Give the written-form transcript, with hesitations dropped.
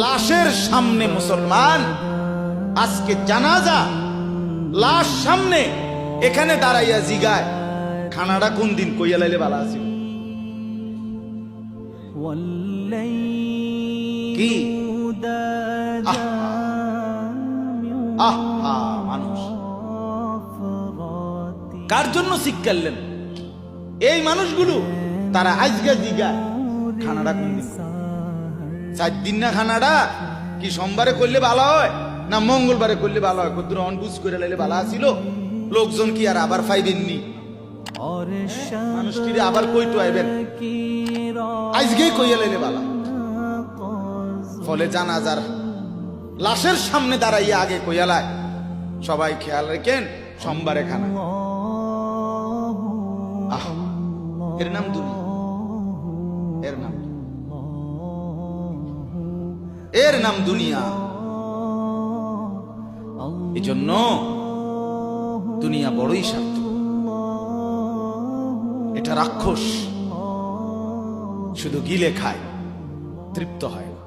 লাশের সামনে মুসলমান আজকে জানাজা, লাশ সামনে, এখানে দাঁড়াইয়া জিগায় খানাটা কোন দিন কইয়া লাইলে ভালো আছিল। কি আহা মানুষ কার জন্য শিক্ষালেন এই মানুষগুলো? তারা আজকে জিগায় খানাটা কোন দিন। 4 দিন না খানাটা কি সোমবারে করলে ভালো হয় না মঙ্গলবারে করলে ভালো হয়? কত অনবুঝ করে লাইলে ভালো আছিল। লোকজন কি আর আবার পাইবেননি? মানুষ কি আবার কইতো আইবেন? আজকেই কইয়া লাইলে ভালো। ফলে জানাজার লাশের সামনে দাঁড়াইয়া আগে কইয়া লাই, সবাই খেয়াল রাখেন সোমবারে খানা। এর নাম দুনিয়া, এর নাম দুনিয়া। এই জন্য দুনিয়া বড়ই স্বার্থ, এটা রাক্ষস, শুধু গিলে খায়, তৃপ্ত হয় না।